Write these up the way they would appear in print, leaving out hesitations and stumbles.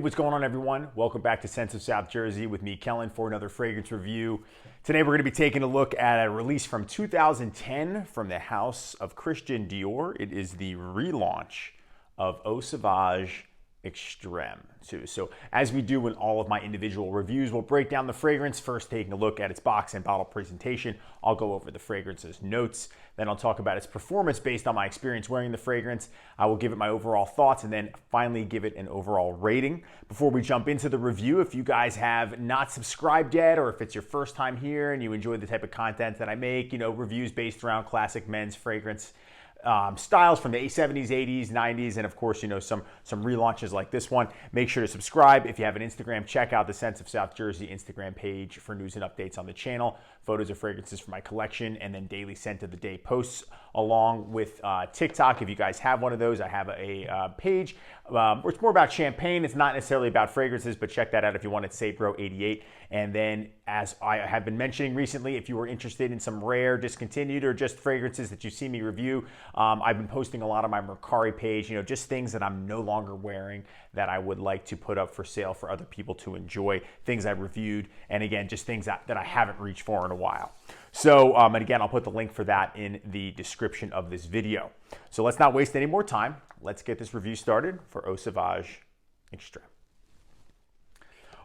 what's going on, everyone? Welcome back to Sense of South Jersey with me, Kellen, for another fragrance review. Today, we're going to be taking a look at a release from 2010 from the house of Christian Dior. It is the relaunch of Eau Sauvage Extrême. So as we do in all of my individual reviews, we'll break down the fragrance, first taking a look at its box and bottle presentation. I'll go over the fragrance's notes, then I'll talk about its performance based on my experience wearing the fragrance. I will give it my overall thoughts and then finally give it an overall rating. Before we jump into the review, if you guys have not subscribed yet, or if it's your first time here and you enjoy the type of content that I make, reviews based around classic men's fragrance styles from the 70s, 80s, 90s, and of course, some relaunches like this one. Make sure to subscribe. If you have an Instagram, check out the Sense of South Jersey Instagram page for news and updates on the channel, photos of fragrances from my collection, and then daily scent of the day posts, along with TikTok. If you guys have one of those, I have a page where it's more about champagne. It's not necessarily about fragrances, but check that out if you want. It's SABRO88. And then, as I have been mentioning recently, if you are interested in some rare, discontinued, or just fragrances that you see me review, I've been posting a lot on my Mercari page, just things that I'm no longer wearing that I would like to put up for sale for other people to enjoy, things I reviewed, and again, just things that I haven't reached for in a while. So, and again, I'll put the link for that in the description of this video. So let's not waste any more time. Let's get this review started for Eau Sauvage Extrême.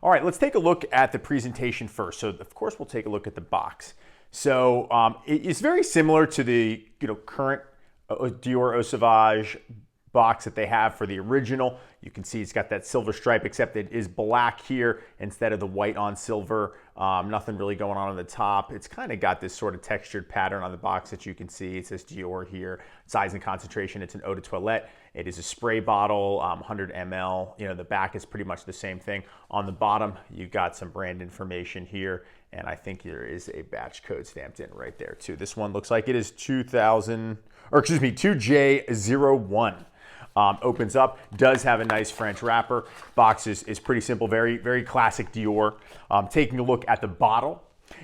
All right, let's take a look at the presentation first. So, of course, we'll take a look at the box. So, it's very similar to the current Dior Eau Sauvage box that they have for the original. You can see it's got that silver stripe, except it is black here instead of the white on silver. Nothing really going on the top. It's kind of got this sort of textured pattern on the box that you can see. It says Dior here. Size and concentration, it's an eau de toilette. It is a spray bottle, 100 ml. The back is pretty much the same thing. On the bottom, you've got some brand information here, and I think there is a batch code stamped in right there too. This one looks like it is 2J01. Opens up, does have a nice French wrapper. Box is pretty simple, very, very classic Dior. Taking a look at the bottle,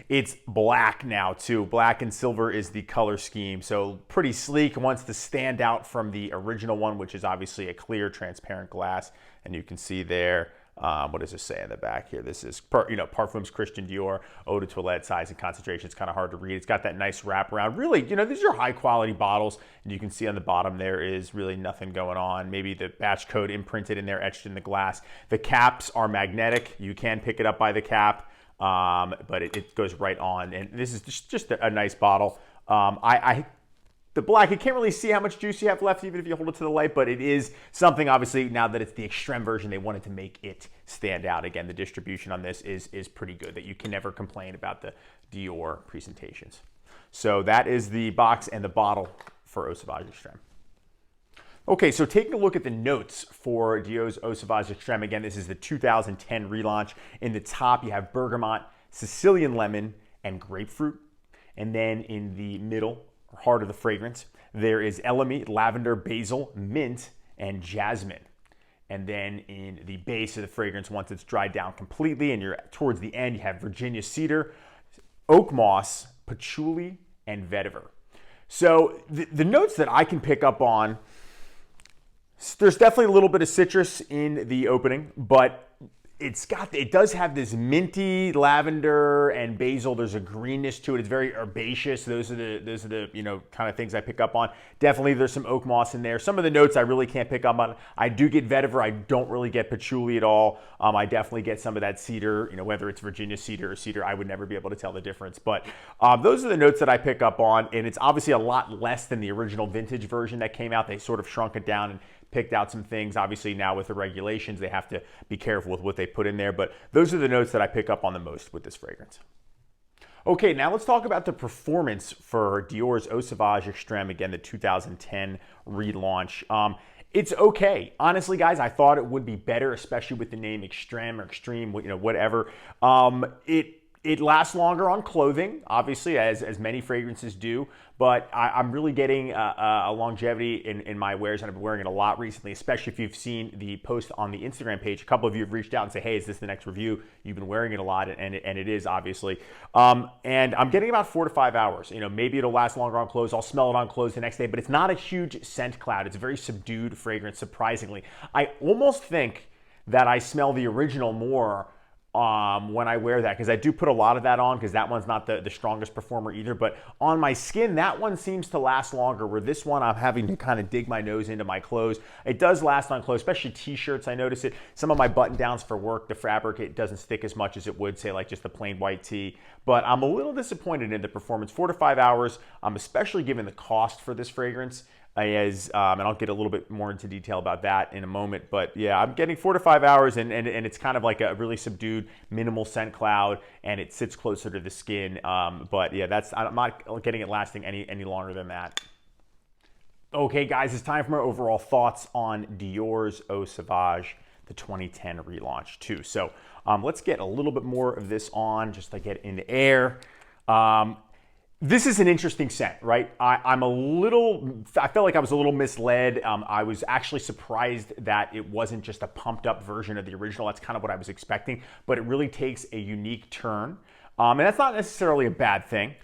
it's black now too. Black and silver is the color scheme, so pretty sleek. Wants to stand out from the original one, which is obviously a clear, transparent glass. And you can see there, what does it say in the back here? This is, Parfums Christian Dior, eau de toilette, size and concentration. It's kind of hard to read. It's got that nice wraparound. Really, these are high quality bottles. And you can see on the bottom there is really nothing going on. Maybe the batch code imprinted in there, etched in the glass. The caps are magnetic. You can pick it up by the cap, but it goes right on. And this is just a nice bottle. The black, you can't really see how much juice you have left even if you hold it to the light, but it is something, obviously, now that it's the Extreme version, they wanted to make it stand out. Again, the distribution on this is pretty good, that you can never complain about the Dior presentations. So that is the box and the bottle for Eau Sauvage Extrême. Okay, so taking a look at the notes for Dior's Eau Sauvage Extrême. Again, this is the 2010 relaunch. In the top, you have bergamot, Sicilian lemon, and grapefruit. And then in the middle, heart of the fragrance, there is elemi, lavender, basil, mint, and jasmine. And then in the base of the fragrance, once it's dried down completely and you're towards the end, you have Virginia cedar, oak moss, patchouli, and vetiver. So the notes that I can pick up on, there's definitely a little bit of citrus in the opening, but it does have this minty lavender and basil. There's a greenness to it. It's very herbaceous. Those are the kind of things I pick up on. Definitely there's some oak moss in there. Some of the notes I really can't pick up on. I do get vetiver. I don't really get patchouli at all. I definitely get some of that cedar, whether it's Virginia cedar or cedar, I would never be able to tell the difference. But those are the notes that I pick up on, and it's obviously a lot less than the original vintage version that came out. They sort of shrunk it down and picked out some things. Obviously now with the regulations, they have to be careful with what they put in there, but those are the notes that I pick up on the most with this fragrance. Okay, now let's talk about the performance for Dior's Eau Sauvage Extrême, again, the 2010 relaunch. It's okay. Honestly, guys, I thought it would be better, especially with the name Extreme or Extreme, whatever. It lasts longer on clothing, obviously, as many fragrances do, but I'm really getting a longevity in my wears, and I've been wearing it a lot recently, especially if you've seen the post on the Instagram page. A couple of you have reached out and say, hey, is this the next review? You've been wearing it a lot, and it is, obviously. And I'm getting about 4 to 5 hours. Maybe it'll last longer on clothes. I'll smell it on clothes the next day, but it's not a huge scent cloud. It's a very subdued fragrance, surprisingly. I almost think that I smell the original more when I wear that, because I do put a lot of that on, because that one's not the strongest performer either. But on my skin, that one seems to last longer, where this one I'm having to kind of dig my nose into my clothes. It does last on clothes, especially t-shirts. I notice it. Some of my button downs for work, the fabric, it doesn't stick as much as it would, say, like just the plain white tee. But I'm a little disappointed in the performance. 4 to 5 hours, especially given the cost for this fragrance. And I'll get a little bit more into detail about that in a moment. But yeah, I'm getting 4 to 5 hours, and it's kind of like a really subdued, minimal scent cloud, and it sits closer to the skin. But yeah, I'm not getting it lasting any longer than that. Okay, guys, it's time for my overall thoughts on Dior's Eau Sauvage, the 2010 relaunch too. So let's get a little bit more of this on, just to get in the air. This is an interesting scent, right? I felt like I was a little misled. I was actually surprised that it wasn't just a pumped up version of the original. That's kind of what I was expecting, but it really takes a unique turn. And that's not necessarily a bad thing.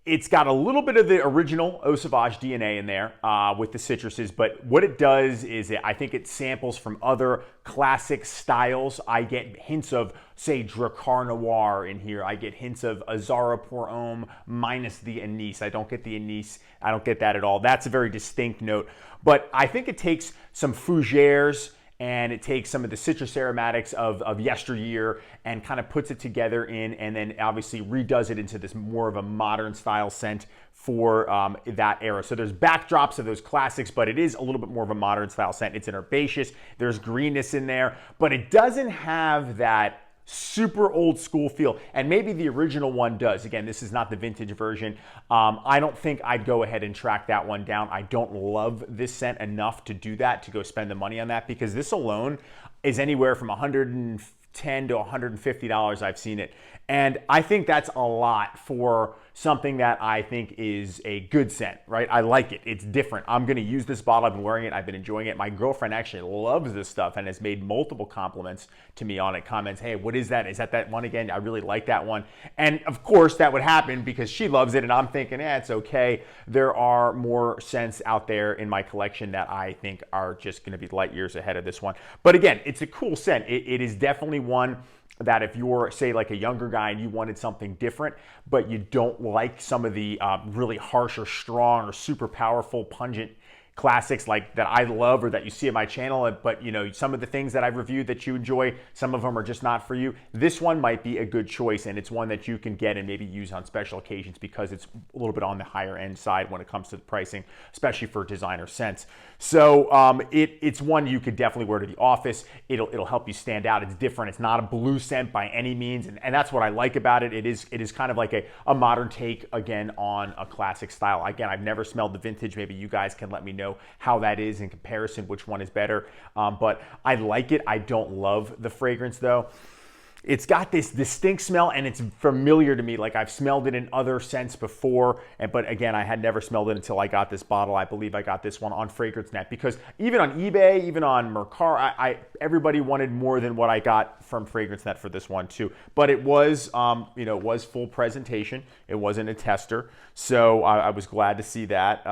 It's got a little bit of the original Eau Sauvage DNA in there with the citruses, but what it does is I think it samples from other classic styles. I get hints of, say, Dracar Noir in here. I get hints of Azara Pour Homme minus the anise. I don't get the anise. I don't get that at all. That's a very distinct note. But I think it takes some fougères, and it takes some of the citrus aromatics of yesteryear and kind of puts it together and then obviously redoes it into this more of a modern style scent for that era. So there's backdrops of those classics, but it is a little bit more of a modern style scent. It's an herbaceous, there's greenness in there, but it doesn't have that super old school feel, and maybe the original one does. Again, this is not the vintage version. I don't think I'd go ahead and track that one down. I don't love this scent enough to do that, to go spend the money on that, because this alone is anywhere from $110 to $150. I've seen it, and I think that's a lot for something that I think is a good scent, right? I like it. It's different. I'm going to use this bottle. I've been wearing it. I've been enjoying it. My girlfriend actually loves this stuff and has made multiple compliments to me on it. Comments, hey, what is that? Is that one again? I really like that one. And of course that would happen because she loves it, and I'm thinking, it's okay. There are more scents out there in my collection that I think are just going to be light years ahead of this one. But again, it's a cool scent. It is definitely one that if you're, say, like a younger guy and you wanted something different, but you don't like some of the really harsh or strong or super powerful, pungent classics like that I love or that you see on my channel, but some of the things that I've reviewed that you enjoy, some of them are just not for you. This one might be a good choice, and it's one that you can get and maybe use on special occasions because it's a little bit on the higher end side when it comes to the pricing, especially for designer scents. So it's one you could definitely wear to the office. It'll help you stand out. It's different. It's not a blue scent by any means, and that's what I like about it. It is kind of like a modern take again on a classic style. Again, I've never smelled the vintage. Maybe you guys can let me know how that is in comparison, which one is better. But I like it. I don't love the fragrance though. It's got this distinct smell, and it's familiar to me. Like I've smelled it in other scents before, but again, I had never smelled it until I got this bottle. I believe I got this one on FragranceNet because even on eBay, even on Mercari, everybody wanted more than what I got from FragranceNet for this one too. But it was, it was full presentation. It wasn't a tester, so I was glad to see that.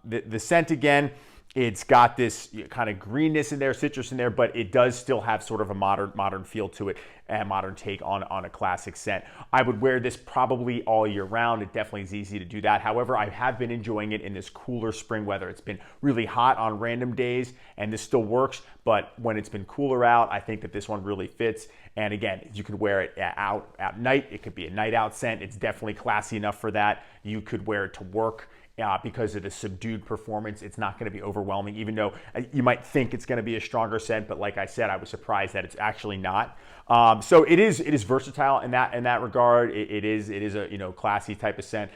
The scent again. It's got this kind of greenness in there, citrus in there, but it does still have sort of a modern feel to it, a modern take on a classic scent. I would wear this probably all year round. It definitely is easy to do that. However, I have been enjoying it in this cooler spring weather. It's been really hot on random days, and this still works, but when it's been cooler out, I think that this one really fits. And again, you could wear it out at night. It could be a night out scent. It's definitely classy enough for that. You could wear it to work. Because of the subdued performance, it's not going to be overwhelming, even though you might think it's going to be a stronger scent. But like I said, I was surprised that it's actually not. So it is versatile in that regard. It is a classy type of scent,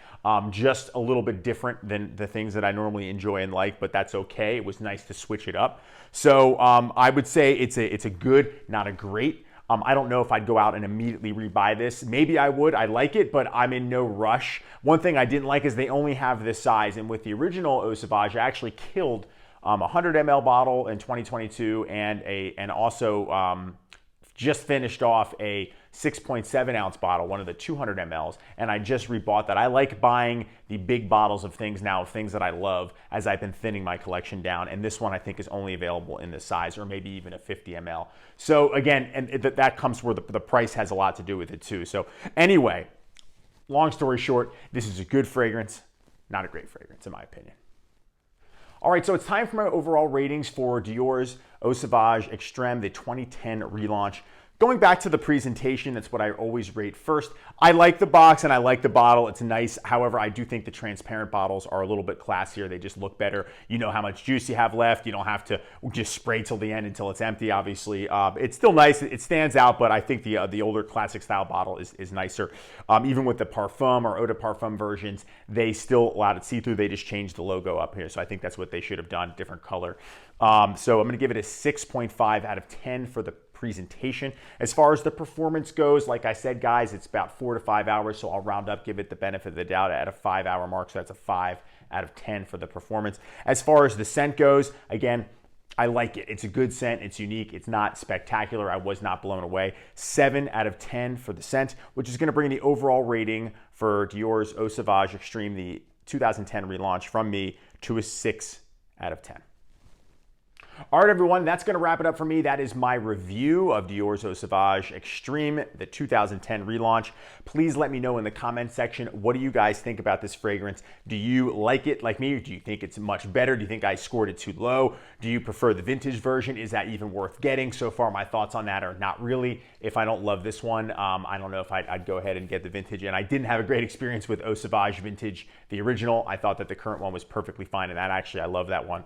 just a little bit different than the things that I normally enjoy and like. But that's okay. It was nice to switch it up. So I would say it's a good, not a great. I don't know if I'd go out and immediately rebuy this. Maybe I would. I like it, but I'm in no rush. One thing I didn't like is they only have this size. And with the original Eau Sauvage, I actually killed a 100 ml bottle in 2022 and also just finished off a 6.7 ounce bottle, one of the 200 mLs, and I just rebought that. I like buying the big bottles of things now, of things that I love, as I've been thinning my collection down, and this one I think is only available in this size, or maybe even a 50 ml. So again, and that comes where the price has a lot to do with it too. So anyway, long story short, this is a good fragrance, not a great fragrance in my opinion. All right, so it's time for my overall ratings for Dior's Eau Sauvage Extrême, the 2010 relaunch. Going back to the presentation, that's what I always rate first. I like the box and I like the bottle. It's nice. However, I do think the transparent bottles are a little bit classier. They just look better. You know how much juice you have left. You don't have to just spray till the end until it's empty, obviously. It's still nice. It stands out, but I think the older classic style bottle is nicer. Even with the Parfum or Eau de Parfum versions, they still allowed it see-through. They just changed the logo up here. So I think that's what they should have done, different color. So I'm going to give it a 6.5 out of 10 for the presentation. As far as the performance goes, like I said, guys, it's about 4 to 5 hours, so I'll round up, give it the benefit of the doubt at a 5-hour mark, so that's a 5 out of 10 for the performance. As far as the scent goes, again, I like it. It's a good scent. It's unique. It's not spectacular. I was not blown away. 7 out of 10 for the scent, which is going to bring the overall rating for Dior's Eau Sauvage Extrême, the 2010 relaunch, from me to a 6 out of 10. All right, everyone, that's going to wrap it up for me. That is my review of Dior's Eau Sauvage Extrême, the 2010 relaunch. Please let me know in the comment section, what do you guys think about this fragrance? Do you like it like me? Do you think it's much better? Do you think I scored it too low? Do you prefer the vintage version? Is that even worth getting? So far, my thoughts on that are not really. If I don't love this one, I don't know if I'd go ahead and get the vintage. And I didn't have a great experience with Eau Sauvage Vintage, the original. I thought that the current one was perfectly fine, and that actually, I love that one.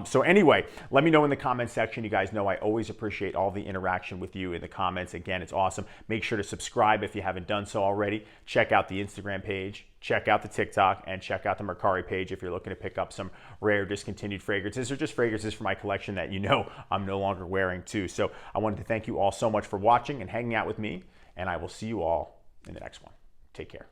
So anyway, let me know in the comment section. You guys know I always appreciate all the interaction with you in the comments. Again, it's awesome. Make sure to subscribe if you haven't done so already. Check out the Instagram page, check out the TikTok, and check out the Mercari page if you're looking to pick up some rare discontinued fragrances, or just fragrances for my collection that you know I'm no longer wearing too. So I wanted to thank you all so much for watching and hanging out with me, and I will see you all in the next one. Take care.